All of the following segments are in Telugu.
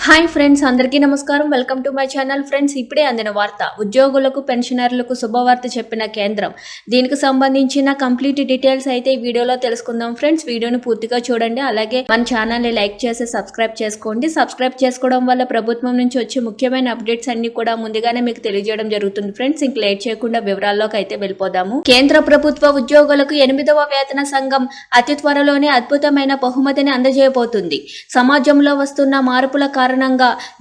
హాయ్ ఫ్రెండ్స్, అందరికీ నమస్కారం. Welcome to my channel. Friends, ఇప్పుడే అందిన వార్త. ఉద్యోగులకు పెన్షనర్లకు శుభవార్త చెప్పిన కేంద్రం. దీనికి సంబంధించిన కంప్లీట్ డీటెయిల్స్ అయితే ఈ వీడియోలో తెలుసుకుందాం. ఫ్రెండ్స్, వీడియోని పూర్తిగా చూడండి. అలాగే మన ఛానల్ని లైక్ చేసి సబ్స్క్రైబ్ చేసుకోండి. సబ్స్క్రైబ్ చేసుకోవడం వల్ల ప్రభుత్వం నుంచి వచ్చే ముఖ్యమైన అప్డేట్స్ అన్ని కూడా ముందుగానే మీకు తెలియజేయడం జరుగుతుంది. ఫ్రెండ్స్, ఇంక లేట్ చేయకుండా వివరాల్లోకి అయితే వెళ్ళిపోదాము. కేంద్ర ప్రభుత్వ ఉద్యోగులకు 8వ వేతన సంఘం అతి త్వరలోనే అద్భుతమైన బహుమతిని అందజేయబోతుంది. సమాజంలో వస్తున్న మార్పుల కారణంగా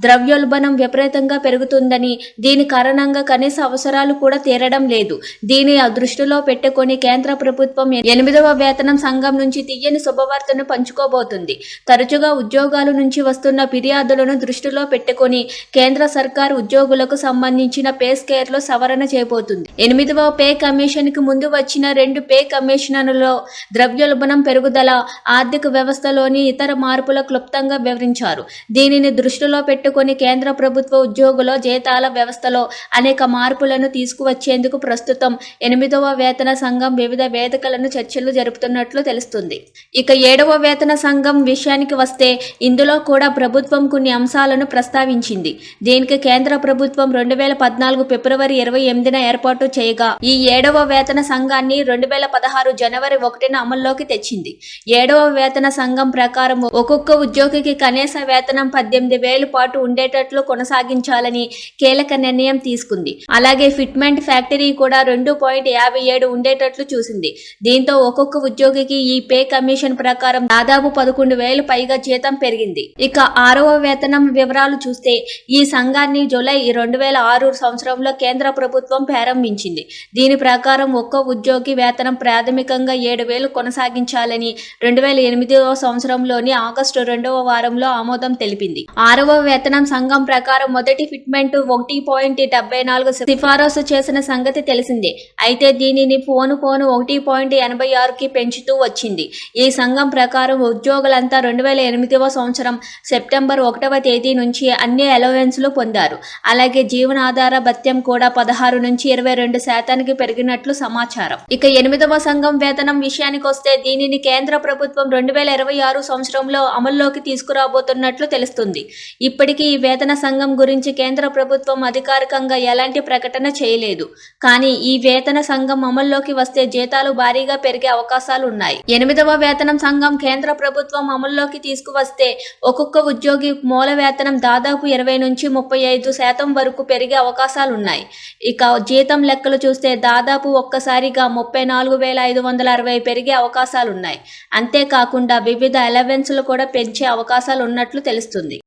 ద్రవ్యోల్బణం విపరీతంగా పెరుగుతుందని, దీని కారణంగా కనీస అవసరాలు కూడా తీరడం లేదు. దీని దృష్టిలో పెట్టుకొని కేంద్ర ప్రభుత్వం 8వ వేతనం సంఘం నుంచి తీయని శుభవార్తను పంచుకోబోతుంది. తరచుగా ఉద్యోగాల నుంచి వస్తున్న ఫిర్యాదులను దృష్టిలో పెట్టుకొని కేంద్ర సర్కార్ ఉద్యోగులకు సంబంధించిన పే స్కేర్లో సవరణ చేయబోతుంది. 8వ పే కమిషన్ కి ముందు వచ్చిన 2 పే కమిషన్లలో ద్రవ్యోల్బణం పెరుగుదల, ఆర్థిక వ్యవస్థలోని ఇతర మార్పుల క్లుప్తంగా వివరించారు. దీనిని దృష్టిలో పెట్టుకొని కేంద్ర ప్రభుత్వ ఉద్యోగుల జీతాల వ్యవస్థలో అనేక మార్పులను తీసుకువచ్చేందుకు ప్రస్తుతం 8వ వేతన సంఘం వివిధ వేదికలను చర్చలు జరుపుతున్నట్లు తెలుస్తుంది. ఇక 7వ వేతన సంఘం విషయానికి వస్తే ఇందులో కూడా ప్రభుత్వం కొన్ని అంశాలను ప్రస్తావించింది. దీనికి కేంద్ర ప్రభుత్వం 2014 ఫిబ్రవరి 28న ఏర్పాటు చేయగా, ఈ 7వ వేతన సంఘాన్ని 2016 జనవరి 1న అమల్లోకి తెచ్చింది. 7వ వేతన సంఘం ప్రకారం ఒక్కొక్క ఉద్యోగికి కనీస వేతనం 18,000 పాటు ఉండేటట్లు కొనసాగించాలని కీలక నిర్ణయం తీసుకుంది. అలాగే ఫిట్మెంట్ ఫ్యాక్టరీ కూడా 2.57 ఉండేటట్లు చూసింది. దీంతో ఒక్కొక్క ఉద్యోగికి ఈ పే కమిషన్ ప్రకారం దాదాపు 11,000 పైగా జీతం పెరిగింది. ఇక 6వ వేతనం వివరాలు చూస్తే, ఈ సంఘాన్ని జూలై 2006 సంవత్సరంలో కేంద్ర ప్రభుత్వం ప్రారంభించింది. దీని ప్రకారం ఒక్కో ఉద్యోగి వేతనం ప్రాథమికంగా 7,000 కొనసాగించాలని 2008వ సంవత్సరంలోని ఆగస్టు 2వ వారంలో ఆమోదం తెలిపింది. 6వ వేతనం సంఘం ప్రకారం మొదటి ఫిట్మెంట్ 1.74 సిఫారసు చేసిన సంగతి తెలిసిందే. అయితే దీనిని పోను 1.86కి పెంచుతూ వచ్చింది. ఈ సంఘం ప్రకారం ఉద్యోగులంతా 2008వ సంవత్సరం సెప్టెంబర్ 1వ తేదీ నుంచి అన్ని అలవెన్స్లు పొందారు. అలాగే జీవనాధార భత్యం కూడా 16 నుంచి 22% పెరిగినట్లు సమాచారం. ఇక 8వ సంఘం వేతనం విషయానికి వస్తే, దీనిని కేంద్ర ప్రభుత్వం 2026 సంవత్సరంలో అమల్లోకి తీసుకురాబోతున్నట్లు తెలుస్తుంది. ఇప్పటికీ ఈ వేతన సంఘం గురించి కేంద్ర ప్రభుత్వం అధికారికంగా ఎలాంటి ప్రకటన చేయలేదు. కానీ ఈ వేతన సంఘం అమల్లోకి వస్తే జీతాలు భారీగా పెరిగే అవకాశాలు ఉన్నాయి. 8వ వేతనం సంఘం కేంద్ర ప్రభుత్వం అమల్లోకి తీసుకువస్తే ఒక్కొక్క ఉద్యోగి మూల వేతనం దాదాపు 20 నుంచి 35% వరకు పెరిగే అవకాశాలున్నాయి. ఇక జీతం లెక్కలు చూస్తే దాదాపు ఒక్కసారిగా 34,560 పెరిగే అవకాశాలున్నాయి. అంతేకాకుండా వివిధ అలవెన్స్లు కూడా పెంచే అవకాశాలు ఉన్నట్లు తెలుస్తుంది.